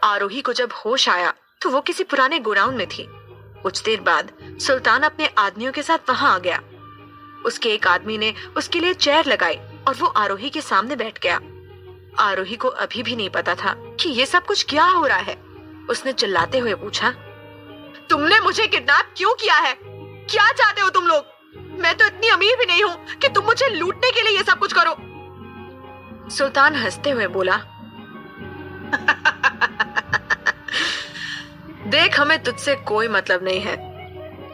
आरोही को जब होश आया तो वो किसी पुराने गोडाउन में थी। कुछ देर बाद सुल्तान अपने आदमियों के साथ वहां आ गया। उसके एक आदमी ने उसके लिए चेयर लगाई और वो आरोही के सामने बैठ गया। आरोही को अभी भी नहीं पता था कि ये सब कुछ क्या हो रहा है। उसने चिल्लाते हुए पूछा, तुमने मुझे किडनैप क्यों किया है? क्या चाहते हो तुम लोग? मैं तो इतनी अमीर भी नहीं हूं कि तुम मुझे लूटने के लिए ये सब कुछ करो। सुल्तान हंसते हुए बोला, देख, हमें तुझसे कोई मतलब नहीं है,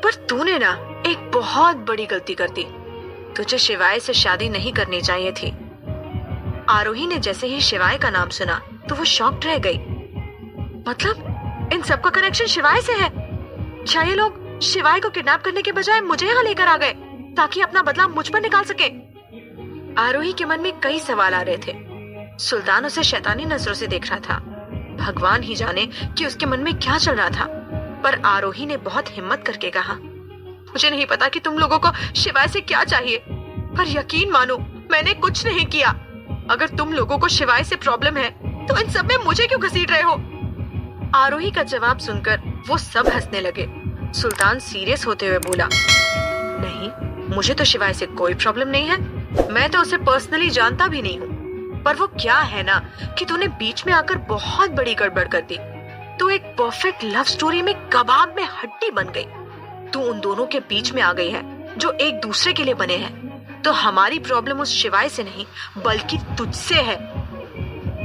पर तूने ना एक बहुत बड़ी गलती कर दी। तुझे शिवाय से शादी नहीं करनी चाहिए थी। आरोही ने जैसे ही शिवाय का नाम सुना तो वो शॉक्ड रह गई। मतलब इन सबका कनेक्शन शिवाय से है? क्या ये लोग शिवाय को किडनैप करने के बजाय मुझे यहाँ लेकर आ गए ताकि अपना बदला मुझ पर निकाल सके? आरोही के मन में कई सवाल आ रहे थे। सुल्तान उसे शैतानी नजरों से देख रहा था। भगवान ही जाने कि उसके मन में क्या चल रहा था। पर आरोही ने बहुत हिम्मत करके कहा, मुझे नहीं पता कि तुम लोगों को शिवाय से क्या चाहिए, पर यकीन मानो मैंने कुछ नहीं किया। अगर तुम लोगों को शिवाय से प्रॉब्लम है तो इन सब में मुझे क्यों घसीट रहे हो? आरोही का जवाब सुनकर वो सब हंसने लगे। सुल्तान सीरियस होते हुए बोला, नहीं, मुझे तो शिवाय से कोई प्रॉब्लम नहीं है। मैं तो उसे पर्सनली जानता भी नहीं हूँ। पर वो क्या है ना कि तूने बीच में आकर बहुत बड़ी गड़बड़ कर दी। तू एक परफेक्ट लव स्टोरी में कबाब में हड्डी बन गई। तू उन दोनों के बीच में आ गई है जो एक दूसरे के लिए बने हैं। तो हमारी प्रॉब्लम उस शिवाय से नहीं बल्कि तुझसे है।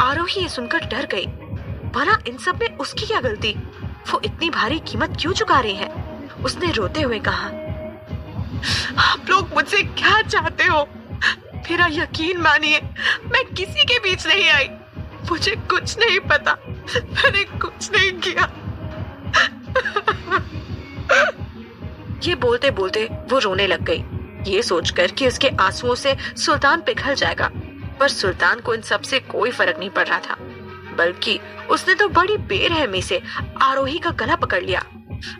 आरोही ये सुनकर डर गई। भला इन सब में उसकी क्या गलती? वो इतनी भारी कीमत क्यों चुका रही है? उसने रोते हुए कहा, आप लोग मुझसे क्या चाहते हो? मेरा यकीन मानिए, मैं किसी के बीच नहीं आई। मुझे कुछ नहीं पता, मैंने कुछ नहीं किया। ये बोलते बोलते वो रोने लग गई, ये सोचकर कि उसके आंसुओं से सुल्तान पिघल जाएगा। पर सुल्तान को इन सब से कोई फर्क नहीं पड़ रहा था, बल्कि उसने तो बड़ी बेरहमी से आरोही का गला पकड़ लिया।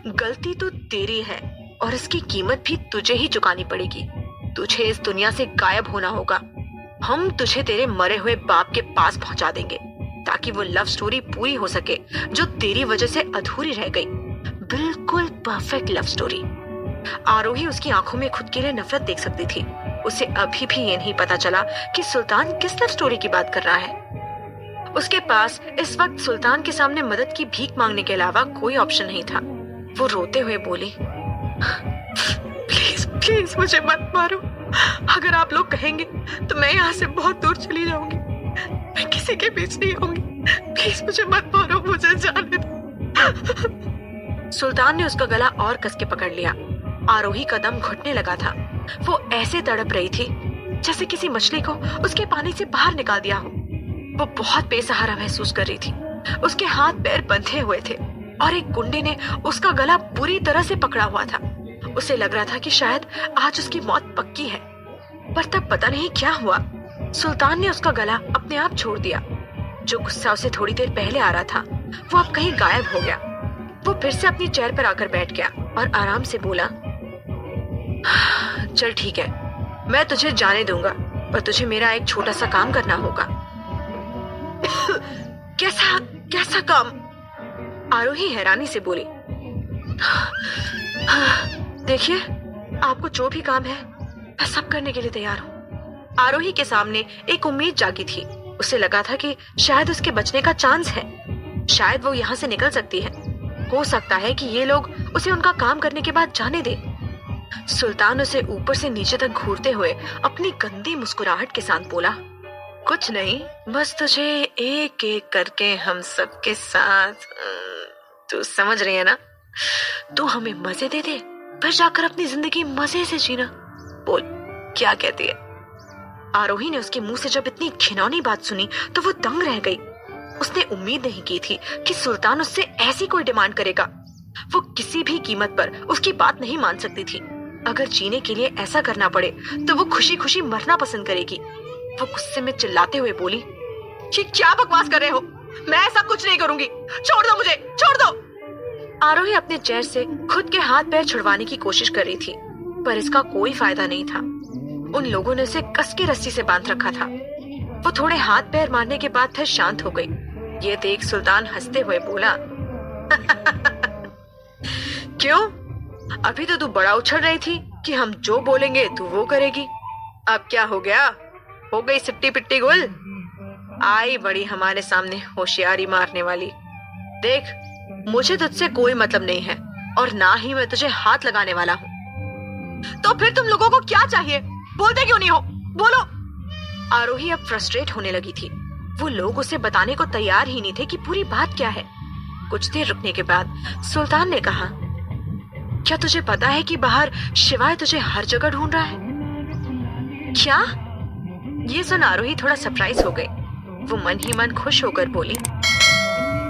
गलती तो तेरी है और इसकी कीमत भी तुझे ही चुकानी पड़ेगी। तुझे इस दुनिया से गायब होना होगा। हम तुझे तेरे मरे हुए बाप के पास पहुंचा देंगे ताकि वो लव स्टोरी पूरी हो सके जो तेरी वजह से अधूरी रह गई। बिल्कुल परफेक्ट लव स्टोरी। आरोही उसकी आंखों में खुद के लिए नफरत देख सकती थी। उसे अभी भी ये नहीं पता चला कि सुल्तान किस लव स्टोरी की बात कर रहा है। उसके पास इस वक्त सुल्तान के सामने मदद की भीख मांगने के अलावा कोई ऑप्शन नहीं था। वो रोते हुए बोली, प्लीज प्लीज मुझे मत मारो। अगर आप लोग कहेंगे तो मैं यहाँ से बहुत दूर चली जाऊंगी। मैं किसी के बीच नहीं आऊंगी। प्लीज मुझे मत मारो, मुझे जाने दो। सुल्तान ने उसका गला और कस के पकड़ लिया। आरोही का दम घुटने लगा था। वो ऐसे तड़प रही थी जैसे किसी मछली को उसके पानी से बाहर निकाल दिया हो। वो बहुत बेसहारा महसूस कर रही थी। उसके हाथ पैर बंधे हुए थे और एक गुंडे ने उसका गला बुरी तरह से पकड़ा हुआ था। उसे लग रहा था कि शायद आज उसकी मौत पक्की है। पर तब पता नहीं क्या हुआ, सुल्तान ने उसका गला अपने आप छोड़ दिया। जो गुस्सा उसे थोड़ी देर पहले आ रहा था वो अब कहीं गायब हो गया। वो फिर से अपनी चेयर पर आकर बैठ गया और आराम से बोला, चल ठीक है, मैं तुझे जाने दूंगा, पर तुझे मेरा एक छोटा सा काम करना होगा। कैसा कैसा काम? आरोही हैरानी से बोली, देखिए, आपको जो भी काम है मैं सब करने के लिए तैयार हूँ। आरोही के सामने एक उम्मीद जागी थी। उसे लगा था कि शायद उसके बचने का चांस है। शायद वो यहाँ से निकल सकती है। हो सकता है कि ये लोग उसे उनका काम करने के बाद जाने दे। सुल्तान उसे ऊपर से नीचे तक घूरते हुए अपनी गंदी मुस्कुराहट के साथ बोला, कुछ नहीं, बस तुझे एक एक करके हम सबके साथ, तू समझ रही है ना? तू हमें मजे दे दे, फिर जाकर अपनी जिंदगी मजे से जीना। बोल, क्या कहती है? आरोही ने उसके मुंह से जब इतनी घिनौनी बात सुनी तो वो दंग रह गई। उसने उम्मीद नहीं की थी कि सुल्तान उससे ऐसी कोई डिमांड करेगा। वो किसी भी कीमत पर उसकी बात नहीं मान सकती थी। अगर जीने के लिए ऐसा करना पड़े तो वो खुशी खुशी मरना पसंद करेगी। वो गुस्से में चिल्लाते हुए बोली, ये क्या बकवास कर रहे हो? मैं ऐसा कुछ नहीं करूंगी। छोड़ दो मुझे, छोड़ दो। आरोही अपने चेयर से खुद के हाथ पैर छुड़वाने की कोशिश कर रही थी, पर इसका कोई फायदा नहीं था। उन लोगों ने उसे कस के रस्सी से बांध रखा था। वो थोड़े हाथ पैर मारने के बाद फिर शांत हो गई। ये देख सुल्तान हंसते हुए बोला, क्यों? अभी तो तू बड़ा उछल रही थी कि हम जो बोलेंगे तू वो करेगी। अब क्या हो गया? हो गई सिट्टी पिट्टी गुल? आई बड़ी हमारे सामने होशियारी मारने वाली। देख, मुझे तुझसे कोई मतलब नहीं है और ना ही मैं तुझे हाथ लगाने वाला हूँ। तो फिर तुम लोगों को क्या चाहिए? बोलते क्यों नहीं हो? बोलो। आरोही अब फ्रस्ट्रेट होने लगी थी। वो लोग उसे बताने को तैयार ही नहीं थे कि पूरी बात क्या है। कुछ देर रुकने के बाद सुल्तान ने कहा, क्या तुझे पता है कि बाहर शिवाय तुझे हर जगह ढूंढ रहा है? क्या? ये सुन आरोही थोड़ा सरप्राइज हो गई। वो मन ही मन खुश होकर बोली,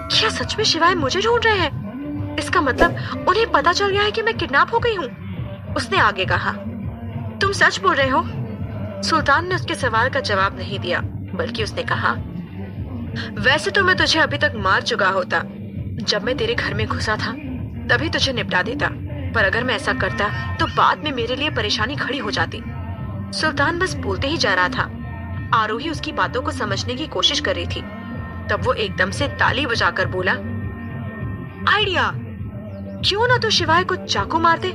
क्या सच में शिवाय मुझे ढूंढ रहे हैं? इसका मतलब उन्हें पता चल गया है कि मैं किडनैप हो गई हूँ। उसने आगे कहा, तुम सच बोल रहे हो? सुल्तान ने उसके सवाल का जवाब नहीं दिया, बल्कि उसने कहा, वैसे तो मैं तुझे अभी तक मार चुका होता। जब मैं तेरे घर में घुसा था तभी तुझे निपटा देता, पर अगर मैं ऐसा करता तो बाद में मेरे लिए परेशानी खड़ी हो जाती। सुल्तान बस बोलते ही जा रहा था। आरोही उसकी बातों को समझने की कोशिश कर रही थी। तब वो एकदम से ताली बजाकर बोला, आइडिया! क्यों ना तू शिवाय को चाकू मार दे?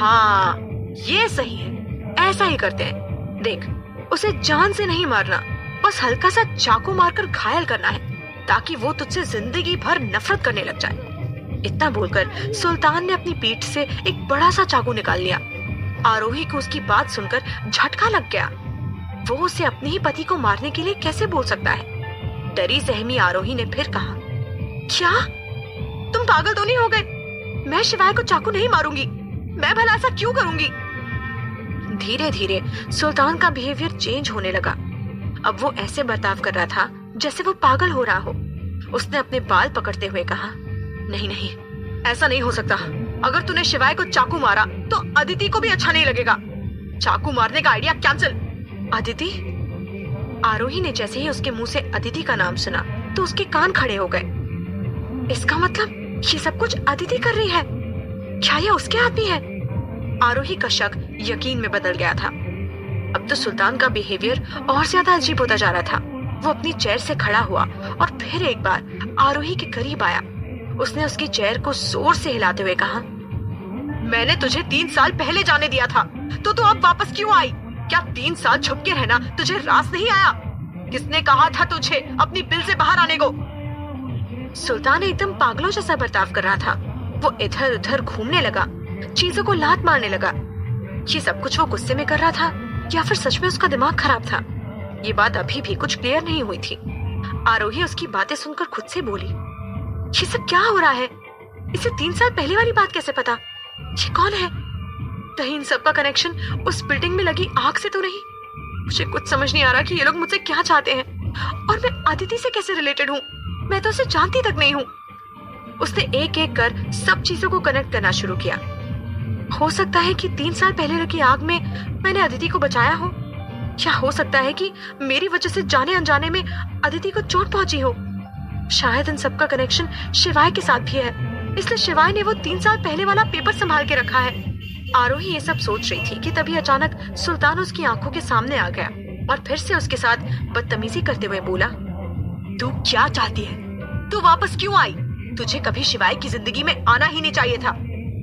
हाँ, ये सही है, ऐसा ही करते हैं। देख, उसे जान से नहीं मारना, बस हल्का सा चाकू मारकर घायल करना है, ताकि वो तुझसे जिंदगी भर नफरत करने लग जाए। इतना बोलकर सुल्तान ने अपनी पीठ से एक बड़ा सा चाकू निकाल लिया। आरोही को उसकी बात सुनकर झटका लग गया। वो उसे अपने ही पति को मारने के लिए कैसे बोल सकता है? डरी सहमी आरोही ने फिर कहा, क्या तुम पागल तो नहीं हो गए? मैं शिवाय को चाकू नहीं मारूंगी। मैं भला ऐसा क्यों करूंगी? धीरे धीरे सुल्तान का बिहेवियर चेंज होने लगा। अब वो ऐसे बर्ताव कर रहा था जैसे वो पागल हो रहा हो। उसने अपने बाल पकड़ते हुए कहा, नहीं नहीं, ऐसा नहीं हो सकता। अगर तूने शिवाय को चाकू मारा तो अदिति को भी अच्छा नहीं लगेगा। चाकू मारने का आइडिया कैंसिल। अदिति? आरोही ने जैसे ही उसके मुंह से अदिति का नाम सुना तो उसके कान खड़े हो गए। इसका मतलब ये सब कुछ अदिति कर रही है? क्या ये उसके आदमी है? आरोही का शक यकीन में बदल गया था। अब तो सुल्तान का बिहेवियर और ज्यादा अजीब होता जा रहा था। वो अपनी चेयर से खड़ा हुआ और फिर एक बार आरोही के करीब आया। उसने उसकी चेयर को जोर से हिलाते हुए कहा, मैंने तुझे 3 साल पहले जाने दिया था, तो तू अब वापस क्यों आई? क्या 3 साल छुप के रहना तुझे रास नहीं आया? किसने कहा था तुझे अपनी बिल से बाहर आने को? सुल्तान एकदम पागलों जैसा बर्ताव कर रहा था। वो इधर उधर घूमने लगा, चीजों को लात मारने लगा। ये सब कुछ वो गुस्से में कर रहा था या फिर सच में उसका दिमाग खराब था? ये बात अभी भी कुछ क्लियर नहीं हुई थी। आरोही उसकी बातें सुनकर खुद से बोली, ये सब क्या हो रहा है? इसे 3 साल पहले वाली बात कैसे पता? ये कौन है? कहीं इन सब का कनेक्शन उस बिल्डिंग में लगी आग से तो नहीं? मुझे कुछ समझ नहीं आ रहा कि ये लोग मुझसे क्या चाहते हैं और मैं अदिति से कैसे रिलेटेड हूँ। मैं तो उसे जानती तक नहीं हूँ। उसने एक एक कर सब चीजों को कनेक्ट करना शुरू किया। हो सकता है कि 3 साल पहले लगी आग में मैंने अदिति को बचाया हो, या हो सकता है कि मेरी वजह से जाने अनजाने में अदिति को चोट पहुंची हो। शायद इन सब का कनेक्शन शिवाय के साथ भी है, इसलिए शिवाय ने वो 3 साल पहले वाला पेपर संभाल के रखा है। आरोही ये सब सोच रही थी कि तभी अचानक सुल्तान उसकी आंखों के सामने आ गया और फिर से उसके साथ बदतमीजी करते हुए बोला, तू क्या चाहती है? तू वापस क्यों आई? तुझे कभी शिवाय की जिंदगी में आना ही नहीं चाहिए था।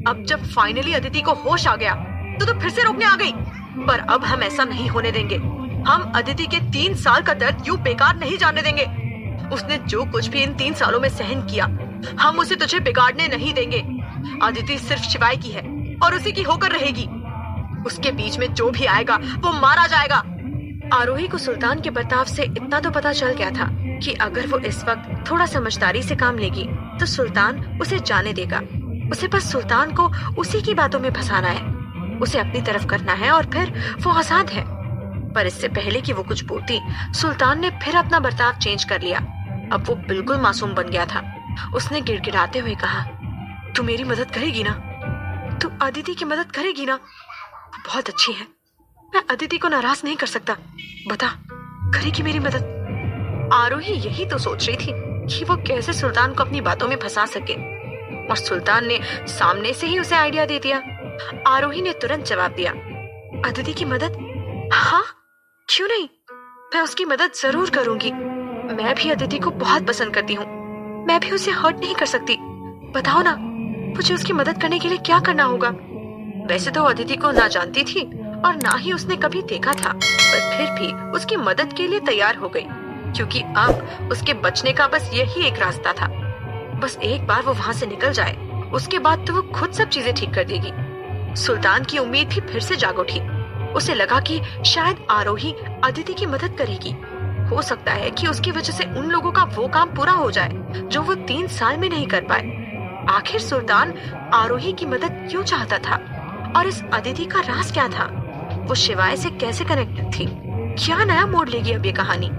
अब जब फाइनली अदिति को होश आ गया तो तू फिर से रोकने आ गई। पर अब हम ऐसा नहीं होने देंगे। हम अदिति के 3 साल का दर्द यूं बेकार नहीं जाने देंगे। उसने जो कुछ भी इन 3 सालों में सहन किया, हम उसे तुझे बिगाड़ने नहीं देंगे। अदिति सिर्फ शिवाय की है और उसी की होकर रहेगी। उसके बीच में जो भी आएगा वो मारा जाएगा। आरोही को सुल्तान के बर्ताव से इतना तो पता चल गया था कि अगर वो इस वक्त थोड़ा समझदारी से काम लेगी तो सुल्तान उसे जाने देगा। उसे बस सुल्तान को उसी की बातों में फंसाना है, उसे अपनी तरफ करना है और फिर वो आजाद है। पर इससे पहले कि वो कुछ बोलती, सुल्तान ने फिर अपना बर्ताव चेंज कर लिया। अब वो बिल्कुल मासूम बन गया था। उसने गिड़गिड़ाते हुए कहा, तू मेरी मदद करेगी ना? तू अदिति की मदद करेगी ना? वो बहुत अच्छी है, मैं अदिति को नाराज नहीं कर सकता। बता, करेगी मेरी मदद? आरोही यही तो सोच रही थी कि वो कैसे सुल्तान को अपनी बातों में फंसा सके, और सुल्तान ने सामने से ही उसे आइडिया दे दिया। आरोही ने तुरंत जवाब दिया, अदिति की मदद? हाँ, क्यों नहीं, मैं उसकी मदद जरूर करूंगी। मैं भी अदिति को बहुत पसंद करती हूँ। मैं भी उसे हर्ट नहीं कर सकती। बताओ ना, मुझे उसकी मदद करने के लिए क्या करना होगा? वैसे तो अदिति को ना जानती थी और ना ही उसने कभी देखा था, पर फिर भी उसकी मदद के लिए तैयार हो गई, क्योंकि अब उसके बचने का बस यही एक रास्ता था। बस एक बार वो वहाँ से निकल जाए, उसके बाद तो वो खुद सब चीजें ठीक कर देगी। सुल्तान की उम्मीद भी फिर से जाग उठी। उसे लगा कि शायद आरोही अदिति की मदद करेगी। हो सकता है कि उसकी वजह से उन लोगों का वो काम पूरा हो जाए जो वो 3 साल में नहीं कर पाए। आखिर सुल्तान आरोही की मदद क्यों चाहता था और इस अदिति का राज क्या था? वो शिवाय से कैसे कनेक्टेड थी? क्या नया मोड़ लेगी अब ये कहानी?